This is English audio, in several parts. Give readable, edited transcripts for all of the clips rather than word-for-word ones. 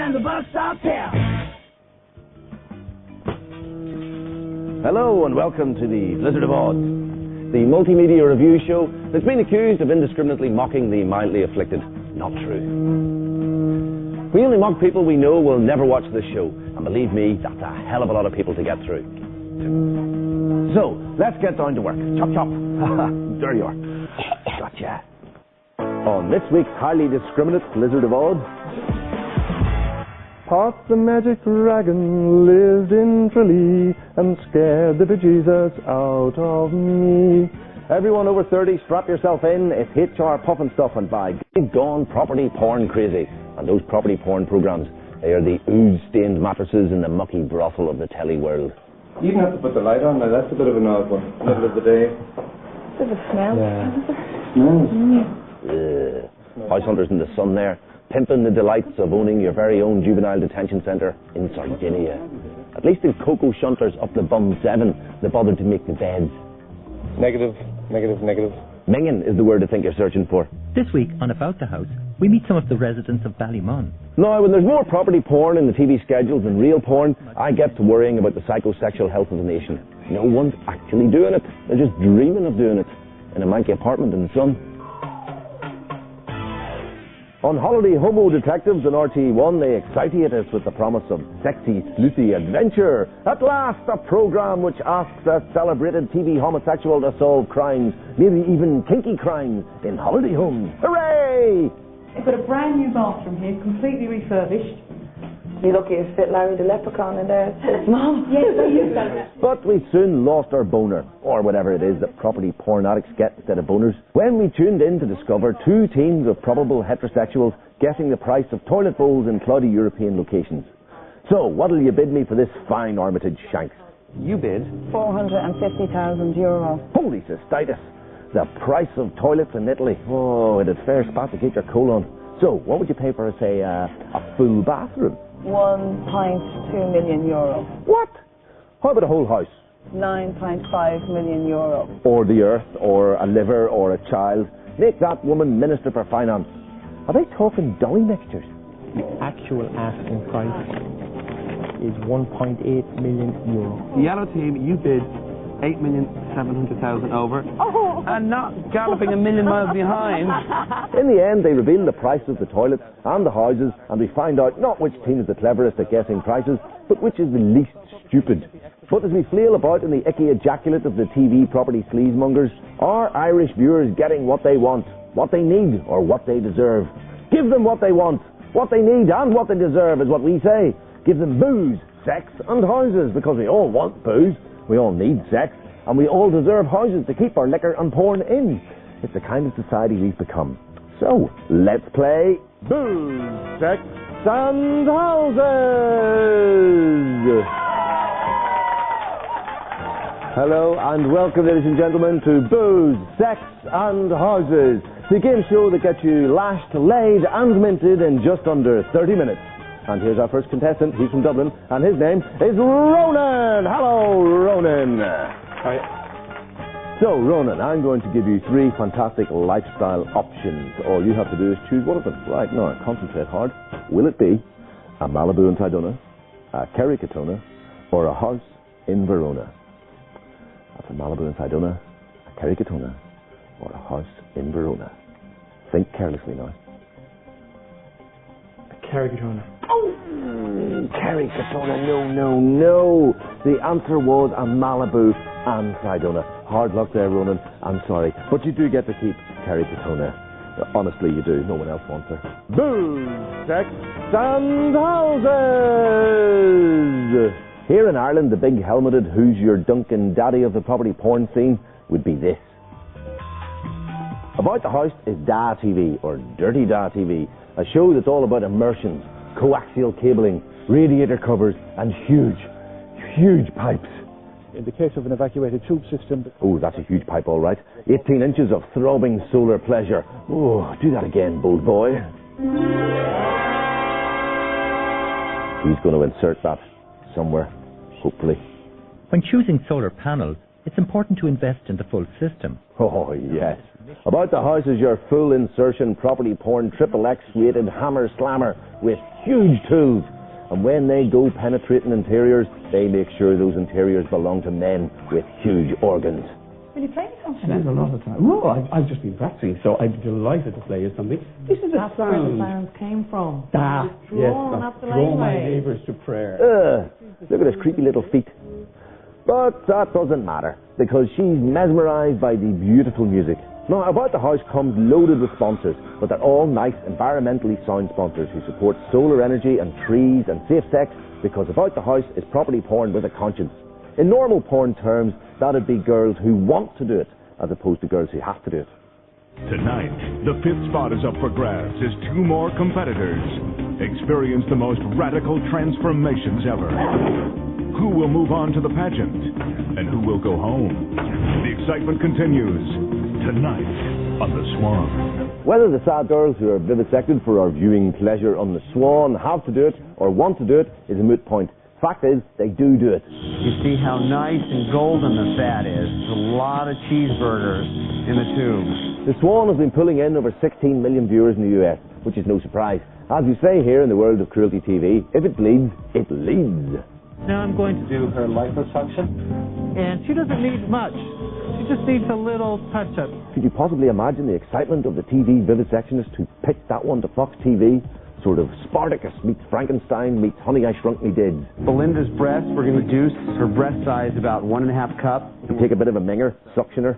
and the bus stop's here. Hello and welcome to the Blizzard of Odds, the multimedia review show that's been accused of indiscriminately mocking the mildly afflicted. Not true. We only mock people we know will never watch this show, and believe me, that's a hell of a lot of people to get through. So, let's get down to work. Chop chop. There you are. Gotcha. On this week's highly discriminate Blizzard of Odds, Pop the magic dragon lived in Tralee and scared the bejesus out of me. everyone over 30, strap yourself in. It's HR Pufnstuf and by gone property porn crazy. And those property porn programs, they are the ooze-stained mattresses in the mucky brothel of the telly world. You even have to put the light on now. That's a bit of an odd one. Middle of the day. Bit of a smell. Yeah. Househunters in the sun there, pimping the delights of owning your very own juvenile detention centre in Sardinia. At least in Cocoa Shunters up the Bum 7, they bothered to make the beds. Negative. Minging is the word I think you're searching for. This week on About the House, we meet some of the residents of Ballymun. Now, when there's more property porn in the TV schedules than real porn, I get to worrying about the psychosexual health of the nation. No one's actually doing it. They're just dreaming of doing it in a manky apartment in the sun. On holiday homo detectives on RT1, they excite us with the promise of sexy, sleuthy adventure. At last, a programme which asks a celebrated TV homosexual to solve crimes, maybe even kinky crimes, in holiday homes. Hooray! I've got a brand new bathroom here, completely refurbished. You're lucky to fit Larry the Leprechaun in there. It's small. Yes, I use that. But we soon lost our boner, or whatever it is that property porn addicts get instead of boners, when we tuned in to discover two teams of probable heterosexuals guessing the price of toilet bowls in cloudy European locations. So, what'll you bid me for this fine Armitage Shanks? You bid? €450,000. Holy cystitis! The price of toilets in Italy. Oh, it'd fair spot to get your colon. So, what would you pay for, say, a full bathroom? €1.2 million. What? How about a whole house? €9.5 million. Or the earth, or a liver, or a child. Make that woman Minister for Finance. Are they talking dye mixtures? The actual asking price is €1.8 million. The yellow team, you bid 8,700,000 over, and not galloping a million miles behind. In the end, they reveal the price of the toilets and the houses, and we find out not which team is the cleverest at guessing prices, but which is the least stupid. But as we flail about in the icky ejaculate of the TV property sleazemongers, are Irish viewers getting what they want, what they need, or what they deserve? Give them what they want, what they need, and what they deserve is what we say. Give them booze, sex, and houses, because we all want booze. We all need sex, and we all deserve houses to keep our liquor and porn in. It's the kind of society we've become. So, let's play Booze, Sex, and Houses! Hello, and welcome, ladies and gentlemen, to Booze, Sex, and Houses, the game show that gets you lashed, laid, and minted in just under 30 minutes. And here's our first contestant. He's from Dublin, and his name is Ronan. Hello, Ronan. Hi. So, Ronan, I'm going to give you three fantastic lifestyle options. All you have to do is choose one of them. Right, now, concentrate hard. Will it be a Malibu in Tidona, a Kerry Katona, or a house in Verona? That's a Malibu in Tidona, a Kerry Katona, or a house in Verona. Think carelessly now. Kerry Katona. Kerry Katona, no. The answer was a Malibu and Tidona. Hard luck there, Ronan. I'm sorry. But you do get to keep Kerry Katona. Honestly, you do. No one else wants her. Booze, sex, and houses! Here in Ireland, the big helmeted who's your Duncan daddy of the property porn scene would be this. About the House is Da TV, or Dirty Da TV, a show that's all about immersions, coaxial cabling, radiator covers, and huge pipes. In the case of an evacuated tube system... Oh, that's a huge pipe, all right. 18 inches of throbbing solar pleasure. Oh, do that again, bold boy. He's going to insert that somewhere, hopefully. When choosing solar panels, it's important to invest in the full system. Oh, yes. About the house is your full insertion, property porn, triple X rated hammer slammer with huge tools. And when they go penetrating interiors, they make sure those interiors belong to men with huge organs. Will you play me something? There's a lot of time. No, I've just been practicing, so I'm delighted to play you something. This is That's where the sounds came from. Drawn up the draw my laneway. neighbours to prayer. Look at his creepy little feet. But that doesn't matter, because she's mesmerised by the beautiful music. Now, About the House comes loaded with sponsors, but they're all nice, environmentally sound sponsors who support solar energy and trees and safe sex, because About the House is property porn with a conscience. In normal porn terms, that'd be girls who want to do it, as opposed to girls who have to do it. Tonight, the 5th spot is up for grabs as 2 more competitors experience the most radical transformations ever. Who will move on to the pageant? And who will go home? The excitement continues tonight on the Swan. Whether the sad girls who are vivisected for our viewing pleasure on the Swan have to do it or want to do it is a moot point. Fact is, they do it. You see how nice and golden the fat is. There's a lot of cheeseburgers in the tube. The Swan has been pulling in over 16 million viewers in the US, which is no surprise. As we say here in the world of cruelty TV, if it bleeds, it leads. Now I'm going to do her liposuction, and she doesn't need much. She just needs a little touch-up. Could you possibly imagine the excitement of the TV vivisectionist who picked that one to Fox TV? Sort of Spartacus meets Frankenstein meets Honey, I Shrunk Me Kids. Belinda's breast, we're going to reduce her breast size about 1.5 cups. You take a bit of a minger, suction her,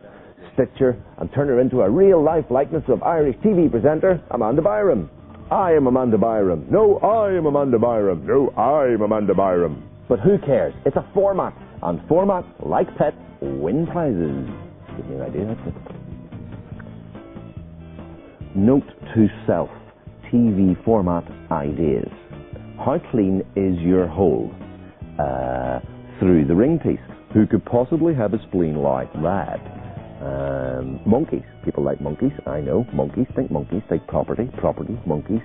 stitch her, and turn her into a real-life likeness of Irish TV presenter Amanda Byram. I am Amanda Byram. No, I am Amanda Byram. No, I am Amanda Byram. But who cares? It's a format, and formats, like pets, win prizes. Give me an idea, that's it. Note to self, TV format ideas. How clean is your hole? Through the ring piece. Who could possibly have a spleen like that? Monkeys. People like monkeys, I know. Monkeys, think property, monkeys.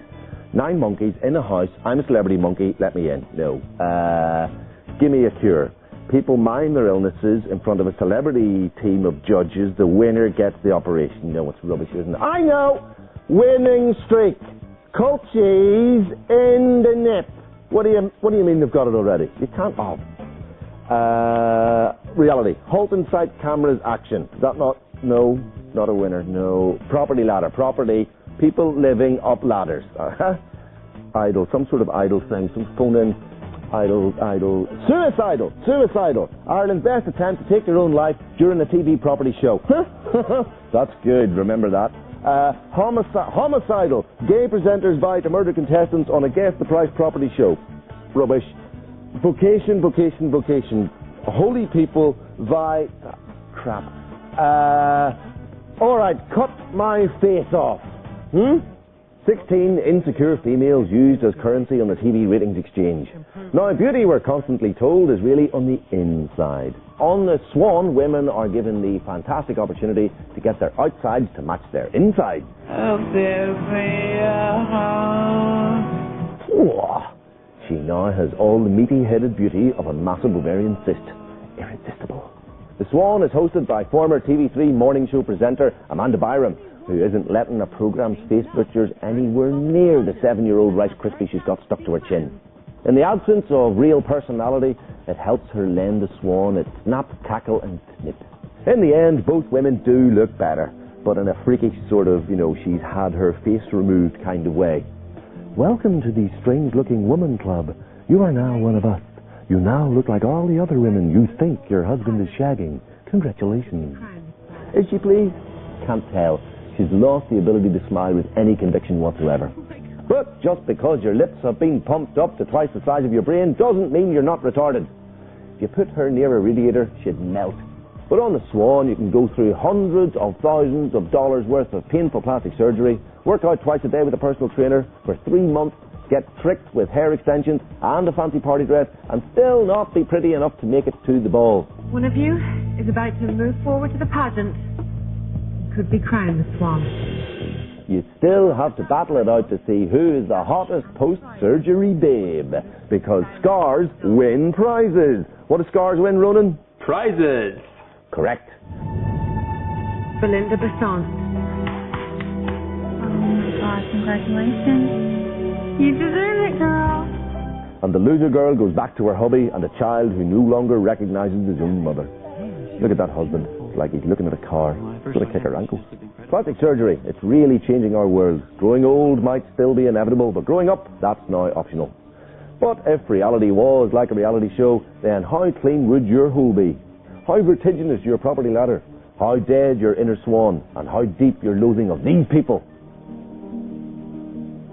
9 monkeys in a house. I'm a celebrity monkey, let me in. No. Give me a cure. People mime their illnesses in front of a celebrity team of judges. The winner gets the operation. No, it's rubbish, isn't it? I know! Winning streak. Cold cheese in the nip. What do you mean they've got it already? You can't. Oh. Reality. Halt in sight, cameras, action. Is that not? No, not a winner. No. Property ladder. Property. People living up ladders. Idle. Some sort of idle thing. Some phone in. Idle. Suicidal. Ireland's best attempt to take their own life during a TV property show. That's good. Remember that. Homicidal. Gay presenters vie to murder contestants on a Guess the Price property show. Rubbish. Vocation. Holy people vie... crap. Alright, cut my face off. 16 insecure females used as currency on the TV ratings exchange. Now, beauty, we're constantly told, is really on the inside. On the Swan, women are given the fantastic opportunity to get their outsides to match their insides. She now has all the meaty-headed beauty of a massive ovarian cyst. Irresistible. The Swan is hosted by former TV3 morning show presenter Amanda Byram, who isn't letting a programme's face butchers anywhere near the 7-year-old Rice Krispie she's got stuck to her chin. In the absence of real personality, it helps her lend the Swan its snap, cackle and snip. In the end, both women do look better, but in a freakish sort of, she's had her face removed kind of way. Welcome to the strange-looking woman club. You are now one of us. You now look like all the other women you think your husband is shagging. Congratulations. Is she pleased? Can't tell. She's lost the ability to smile with any conviction whatsoever. But just because your lips have been pumped up to twice the size of your brain doesn't mean you're not retarded. If you put her near a radiator, she'd melt. But on the Swan, you can go through hundreds of thousands of dollars worth of painful plastic surgery, work out twice a day with a personal trainer for 3 months, get tricked with hair extensions and a fancy party dress, and still not be pretty enough to make it to the ball. One of you is about to move forward to the pageant. Could be crowned the Swan. You still have to battle it out to see who is the hottest post-surgery babe, because scars win prizes. What do scars win, Ronan? Prizes. correct. Belinda Besant. Oh my God, congratulations. You deserve it, girl. And the loser girl goes back to her hubby and a child who no longer recognises his own mother. Look at that husband. It's like he's looking at a car. He's going to kick her ankle. Plastic surgery, it's really changing our world. Growing old might still be inevitable, but growing up, that's now optional. But if reality was like a reality show, then how clean would your hole be? How vertiginous your property ladder? How dead your inner Swan? And how deep your loathing of these people?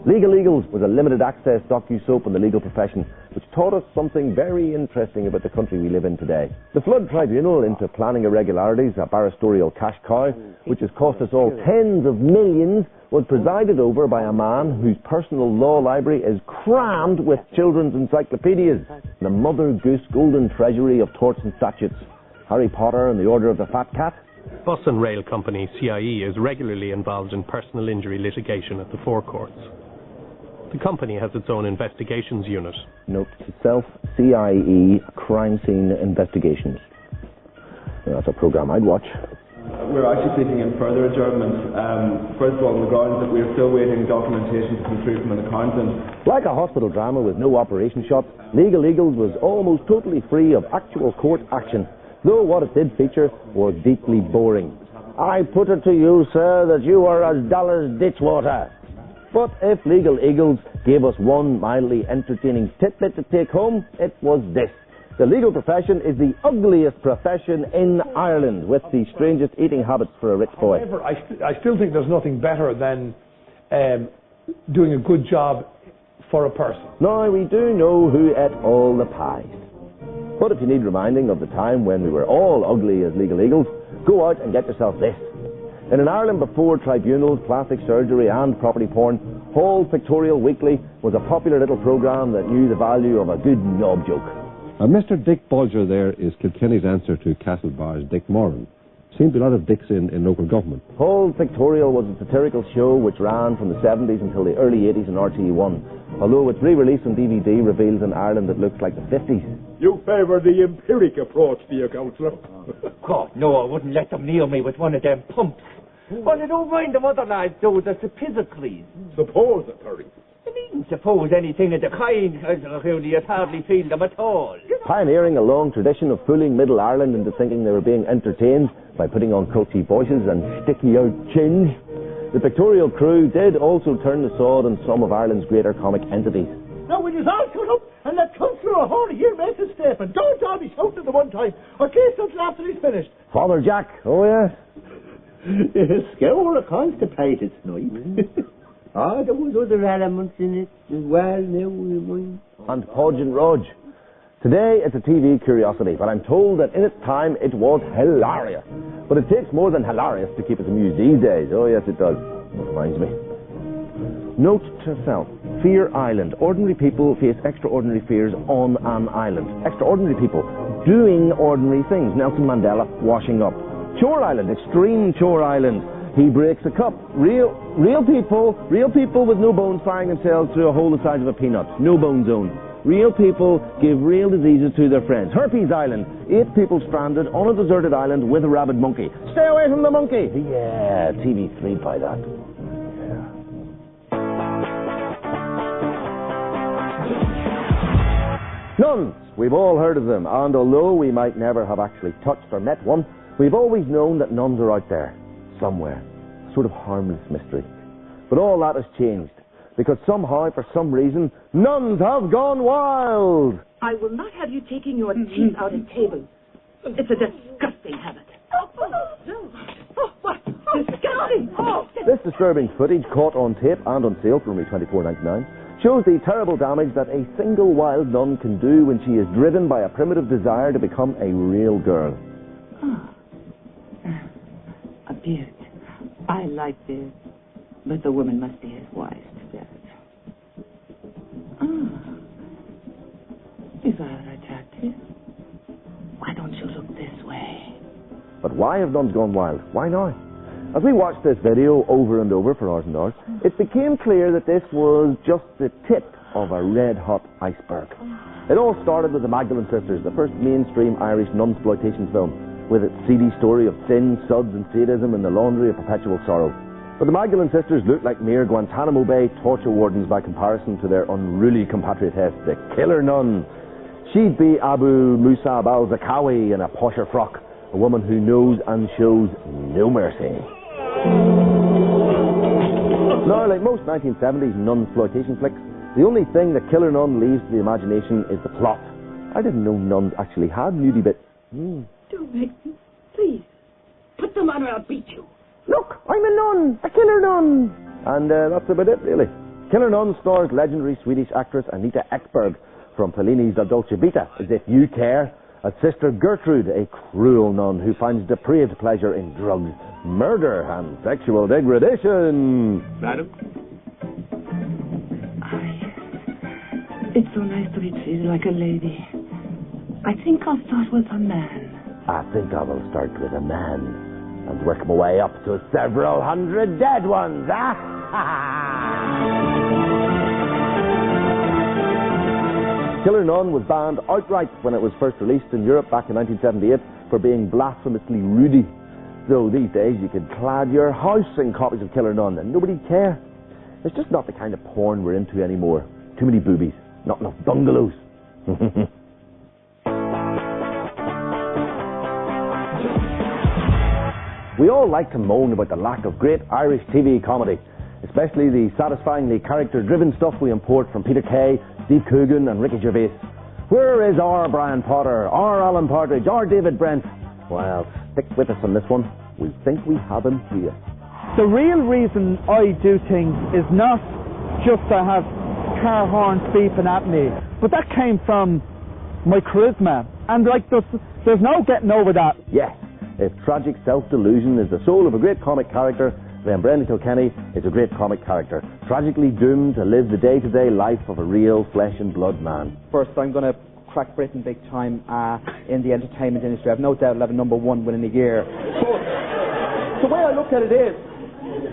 Legal Eagles was a limited access docu-soap on the legal profession, which taught us something very interesting about the country we live in today. The Flood Tribunal into planning irregularities, a barristorial cash cow, which has cost us all tens of millions, was presided over by a man whose personal law library is crammed with children's encyclopedias, the Mother Goose golden treasury of torts and statutes. Harry Potter and the Order of the Fat Cat. Bus and Rail Company, CIE, is regularly involved in personal injury litigation at the forecourts. The company has its own investigations unit. Note to self, CIE, Crime Scene Investigations. That's a programme I'd watch. We're actually seeking in further adjournment. First of all, on the grounds that we are still waiting documentation to come through from an accountant. Like a hospital drama with no operation shots, Legal Eagles was almost totally free of actual court action, though what it did feature was deeply boring. I put it to you, sir, that you are as dull as ditch water. But if Legal Eagles gave us one mildly entertaining tidbit to take home, it was this. The legal profession is the ugliest profession in Ireland, with the strangest eating habits for a rich boy. However, I still think there's nothing better than doing a good job for a person. Now, we do know who ate all the pies. But if you need reminding of the time when we were all ugly as Legal Eagles, go out and get yourself this. In an Ireland before tribunals, plastic surgery and property porn, Hall Pictorial Weekly was a popular little programme that knew the value of a good knob joke. Mr. Dick Bolger there is Kilkenny's answer to Castlebar's Dick Moran. Seemed to be a lot of dicks in local government. Hall Pictorial was a satirical show which ran from the 70s until the early 80s on RTE1, although its re-release on DVD reveals an Ireland that looks like the 50s. You favour the empiric approach, do you, Councillor? God, no, I wouldn't let them near me with one of them pumps. But I don't mind them other lads, though, the suppositories. Suppositories? I needn't suppose anything of the kind, you'd hardly feel them at all. Pioneering a long tradition of fooling Middle Ireland into thinking they were being entertained by putting on culty voices and sticky-out chins, the Pictorial crew did also turn the sword on some of Ireland's greater comic entities. Now, will you all shut up and let Councillor O'Horny here make his statement? Don't all be shouting at the one time, or case until after he's finished. Father Jack, oh yes. Scour a constipated snipe. There was other elements in it as well, now. And Podge and Rog. Today it's a TV curiosity, but I'm told that in its time it was hilarious. But it takes more than hilarious to keep us amused these days. Oh yes, it does. That reminds me. Note to self. Fear Island. Ordinary people face extraordinary fears on an island. Extraordinary people doing ordinary things. Nelson Mandela washing up. Chore Island. Extreme Chore Island. He breaks a cup. Real people with no bones firing themselves through a hole the size of a peanut. No bone zone. Real people give real diseases to their friends. Herpes Island. 8 people stranded on a deserted island with a rabid monkey. Stay away from the monkey. Yeah, TV3 by that. Nuns. We've all heard of them, and although we might never have actually touched or met one, we've always known that nuns are out there, somewhere. A sort of harmless mystery. But all that has changed, because somehow, for some reason, nuns have gone wild. I will not have you taking your teeth out of tables. It's a disgusting habit. What? Disgusting! This disturbing footage, caught on tape and on sale for only $24.99, shows the terrible damage that a single wild nun can do when she is driven by a primitive desire to become a real girl. A beaut. I like this, but the woman must be his wife to death. Is that attractive? Why don't you look this way? But why have nuns gone wild? Why now? As we watched this video over and over for hours and hours, it became clear that this was just the tip of a red-hot iceberg. It all started with the Magdalene Sisters, the first mainstream Irish nunsploitation film, with its seedy story of sin, suds and sadism and the laundry of perpetual sorrow. But the Magdalene sisters looked like mere Guantanamo Bay torture wardens by comparison to their unruly compatriotess, the killer nun. She'd be Abu Musab al-Zakawi in a posher frock, a woman who knows and shows no mercy. Now, like most 1970s nun-exploitation flicks, the only thing the killer nun leaves to the imagination is the plot. I didn't know nuns actually had nudie bits. Don't make me. Please. Put them on or I'll beat you. Look, I'm a nun, a killer nun. And that's about it, really. Killer Nun stars legendary Swedish actress Anita Ekberg from Fellini's La Dolce Vita, As If You Care, as Sister Gertrude, a cruel nun who finds depraved pleasure in drugs, murder and sexual degradation. Madam? It's so nice to be treated like a lady. I think I'll start with a man. I think I will start with a man and work my way up to several hundred dead ones, Killer Nun was banned outright when it was first released in Europe back in 1978 for being blasphemously ruddy. Though these days you could clad your house in copies of Killer Nun and nobody'd care. It's just not the kind of porn we're into anymore. Too many boobies, not enough bungalows. We all like to moan about the lack of great Irish TV comedy, especially the satisfyingly character-driven stuff we import from Peter Kay, Steve Coogan and Ricky Gervais. Where is our Brian Potter, our Alan Partridge, our David Brent? Well, stick with us on this one. We think we have him here. The real reason I do things is not just to have car horns beeping at me, but that came from my charisma. And like, there's no getting over that. Yes. If tragic self-delusion is the soul of a great comic character, then Brendan Kilkenny is a great comic character, tragically doomed to live the day-to-day life of a real flesh and blood man. First, I'm going to crack Britain big time in the entertainment industry. I've no doubt I'll have a #1 within a year. But the way I look at it is,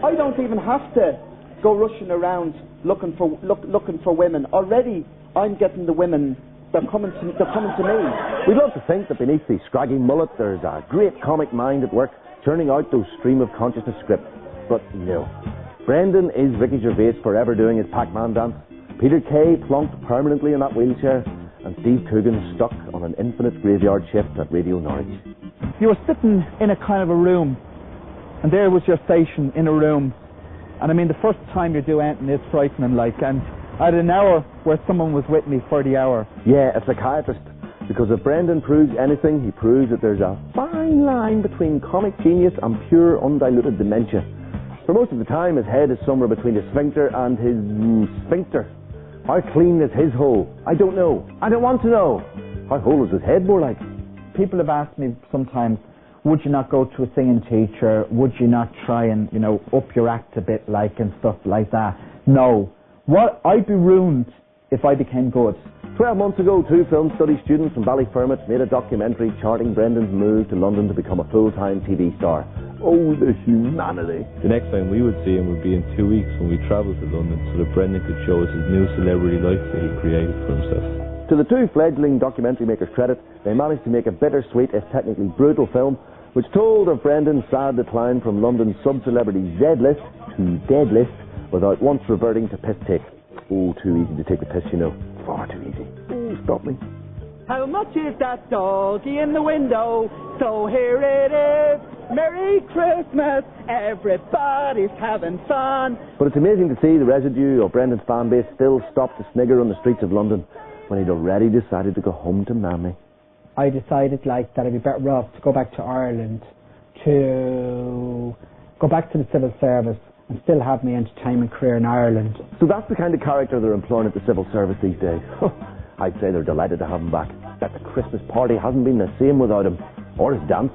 I don't even have to go rushing around looking for women. Already, I'm getting the women. They're coming to me. We'd love to think that beneath the scraggy mullet there's a great comic mind at work churning out those stream of consciousness scripts. But no. Brendan is Ricky Gervais forever doing his Pac-Man dance. Peter Kay plonked permanently in that wheelchair. And Steve Coogan stuck on an infinite graveyard shift at Radio Norwich. You were sitting in a kind of a room, and there was your station in a room. And I mean, the first time you do anything is frightening, like, and I had an hour where someone was with me for the hour. Yeah, a psychiatrist. Because if Brendan proves anything, he proves that there's a fine line between comic genius and pure undiluted dementia. For most of the time, his head is somewhere between his sphincter and his sphincter. How clean is his hole? I don't know. I don't want to know. How whole is his head more like? People have asked me sometimes, would you not go to a singing teacher? Would you not try and, up your act a bit, like, and stuff like that? No. I'd be ruined if I became good. 12 months ago, 2 film study students from Ballyfermot made a documentary charting Brendan's move to London to become a full-time TV star. Oh, the humanity. The next time we would see him would be in 2 weeks when we travel to London so that Brendan could show us his new celebrity life that he created for himself. To the 2 fledgling documentary makers' credit, they managed to make a bittersweet, if technically brutal film, which told of Brendan's sad decline from London's sub-celebrity Z-list to dead list without once reverting to piss take. Oh, too easy to take the piss, Far too easy. Oh, stop me. How much is that doggy in the window? So here it is. Merry Christmas. Everybody's having fun. But it's amazing to see the residue of Brendan's fan base still stop to snigger on the streets of London when he'd already decided to go home to Mammy. I decided that I'd be better off to go back to Ireland, to go back to the civil service and still have my entertainment career in Ireland. So that's the kind of character they're employing at the civil service these days. I'd say they're delighted to have him back. That the Christmas party hasn't been the same without him. Or his dance.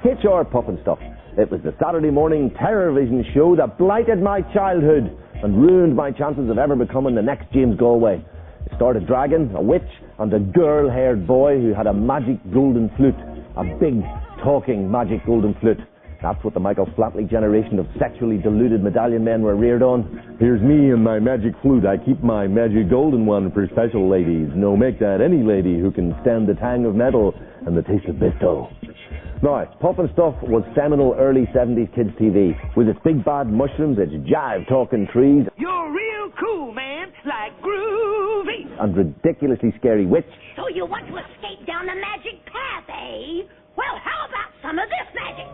HR Pufnstuf. It was the Saturday morning terror vision show that blighted my childhood and ruined my chances of ever becoming the next James Galway. It starred a dragon, a witch, and a girl-haired boy who had a magic golden flute. A big, talking magic golden flute. That's what the Michael Flatley generation of sexually deluded medallion men were reared on. Here's me and my magic flute. I keep my magic golden one for special ladies. No, make that any lady who can stand the tang of metal and the taste of bisto. Now, Pufnstuf was seminal early 70s kids TV. With its big bad mushrooms, its jive-talking trees, You're real cool, man, like groovy. and ridiculously scary witch, So you want to escape down the magic path, eh? Well, how about some of this magic?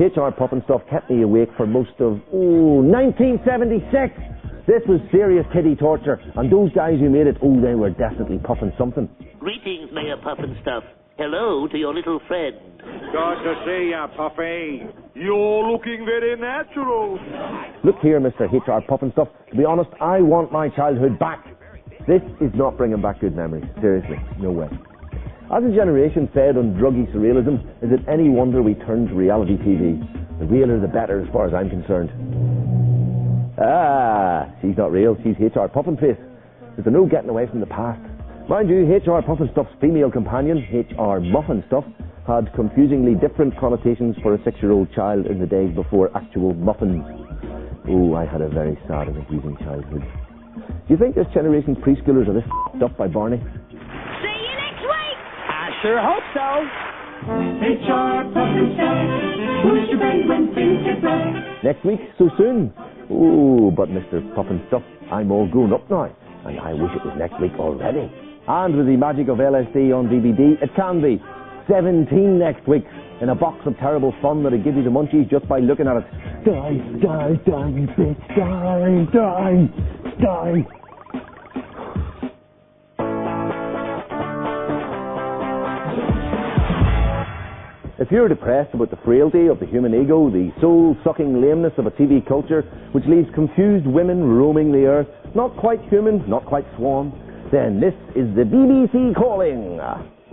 H.R. Pufnstuf kept me awake for most of, 1976. This was serious kiddie torture, and those guys who made it, they were definitely puffing something. Greetings, Mayor Pufnstuf. Hello to your little friend. Good to see ya, Puffy. You're looking very natural. Look here, Mr. H.R. Pufnstuf. To be honest, I want my childhood back. This is not bringing back good memories. Seriously, no way. As a generation fed on druggy surrealism, is it any wonder we turned to reality TV? The realer the better, as far as I'm concerned. She's not real. She's H.R. Pufnface. There's no getting away from the past. Mind you, H.R. Pufnstuf's female companion, H.R. Muffinstuff, had confusingly different connotations for a 6-year-old child in the days before actual muffins. I had a very sad and confusing childhood. Do you think this generation's preschoolers are this f***ed up by Barney? See you next week. I sure hope so. HR Pufnstuf, push your bed when things get rough. Next week? So soon? But Mr. Pufnstuf, I'm all grown up now, and I wish it was next week already. And with the magic of LSD on DVD, it can be 17 next week in a box of terrible fun that'll give you the munchies just by looking at it. Die, die, die, you bitch, die, die, die. If you're depressed about the frailty of the human ego, the soul-sucking lameness of a TV culture which leaves confused women roaming the earth, not quite human, not quite Swan, then this is the BBC calling.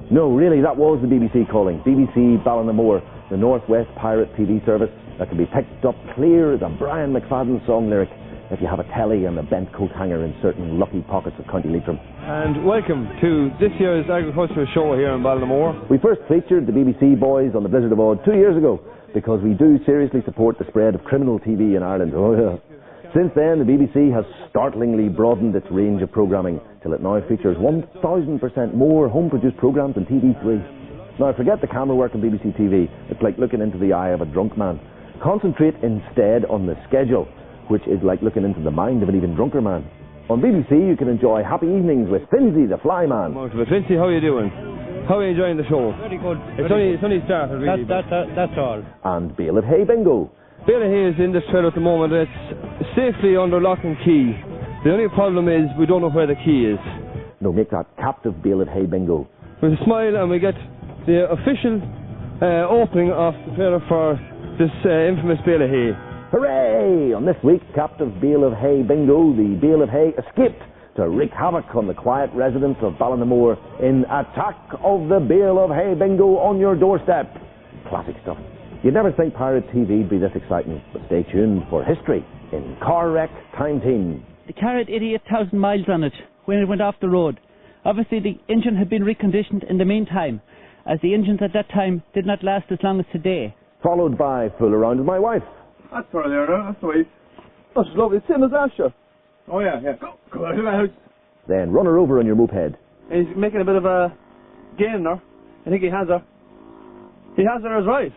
No, really, that was the BBC calling. BBC Ballinamore, the Northwest Pirate TV service that can be picked up clear as a Brian McFadden song lyric if you have a telly and a bent coat hanger in certain lucky pockets of County Leitrim. And welcome to this year's agricultural show here in Ballinamore. We first featured the BBC boys on the Blizzard of Odd 2 years ago because we do seriously support the spread of criminal TV in Ireland. Oh yeah. Since then, the BBC has startlingly broadened its range of programming till it now features 1,000% more home-produced programmes than TV3. Now, forget the camera work on BBC TV. It's like looking into the eye of a drunk man. Concentrate instead on the schedule, which is like looking into the mind of an even drunker man. On BBC, you can enjoy happy evenings with Finzi the Flyman. Finzi, how are you doing? How are you enjoying the show? Very good. It's only started, really. That's all. And Bale of Hay Bingo. Bale of Hay is in this trailer at the moment. It's safely under lock and key. The only problem is we don't know where the key is. No, make that captive Bale of Hay Bingo. With a smile, and we get the official opening of the trailer for this infamous Bale of Hay. Hooray! On this week's captive Bale of Hay Bingo, the Bale of Hay escaped to wreak havoc on the quiet residents of Ballinamore in Attack of the Bale of Hay Bingo on your doorstep. Classic stuff. You'd never think pirate TV'd be this exciting, but stay tuned for history in Car Wreck Time Team. The car had 88,000 miles on it when it went off the road. Obviously the engine had been reconditioned in the meantime, as the engines at that time did not last as long as today. Followed by Fool Around with My Wife. That's right there, that's sweet. That's lovely. It's same as last year. Oh yeah. Go out of the house. Then Run Her Over on your moped. He's making a bit of a gain there. I think he has her. He has her as right.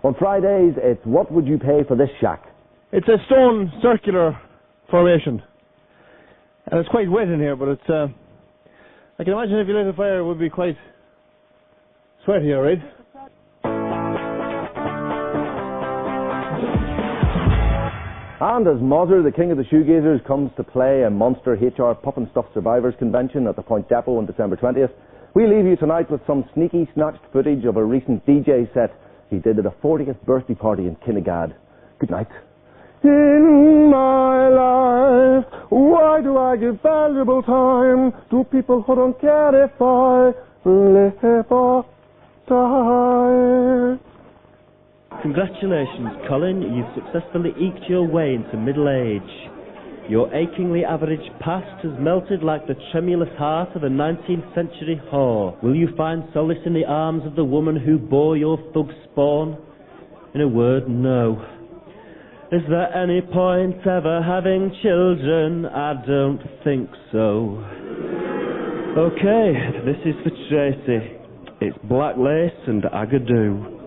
On Fridays, it's What Would You Pay for This Shack? It's a stone circular formation. And it's quite wet in here, but it's... I can imagine if you lit a fire, it would be quite sweaty, all right? And as Moser, the king of the shoegazers, comes to play a monster HR Pufnstuf Survivors Convention at the Point Depot on December 20th, we leave you tonight with some sneaky snatched footage of a recent DJ set he did at a 40th birthday party in Kinnegad. Good night. In my life, why do I give valuable time to people who don't care if I live or die? Congratulations, Colin. You've successfully eked your way into middle age. Your achingly average past has melted like the tremulous heart of a 19th century whore. Will you find solace in the arms of the woman who bore your thug spawn? In a word, no. Is there any point ever having children? I don't think so. Okay, this is for Tracy. It's black lace and agadoo.